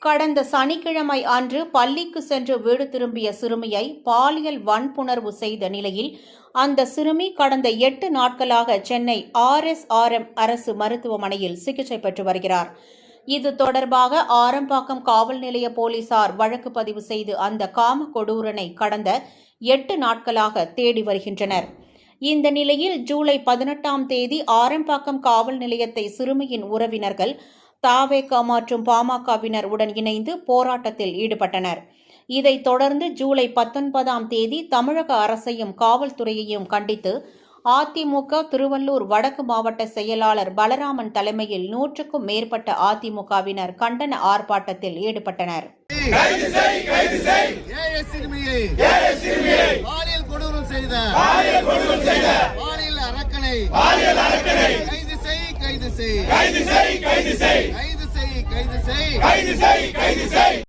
கடந்த சனிக்கிழமை அன்று பள்ளிக்கு சென்று வீடு திரும்பிய சிறுமியை பாலியல் வன்புணர்வு செய்த நிலையில் அந்த சிறுமி கடந்த 8 நாட்களாக சென்னை RSRM அரசு மருத்துவமனையில் சிகிச்சை பெற்று வருகிறார். இது தொடர்பாக ஆரம்பாக்கம் காவல் நிலைய போலீசார் வழக்கு பதிவு செய்து அந்த காம கொடூரனை கடந்த 8 நாட்களாக தேடி வருகின்றனர். இந்த நிலையில் ஜூலை 18ஆம் தேதி ஆரம்பாக்கம் காவல் நிலையத்தை சிறுமியின் உறவினர்கள் தவேக மற்றும் பாமகவினர் உடன் இணைந்து போராட்டத்தில் ஈடுபட்டனர். இதைத் தொடர்ந்து ஜூலை 19ஆம் தேதி தமிழக அரசையும் காவல்துறையையும் கண்டித்து அதிமுக திருவள்ளூர் வடக்கு மாவட்ட செயலாளர் பலராமன் தலைமையில் 100க்கும் மேற்பட்ட அதிமுகவினர் கண்டன ஆர்ப்பாட்டத்தில் ஈடுபட்டனர். கைது செய்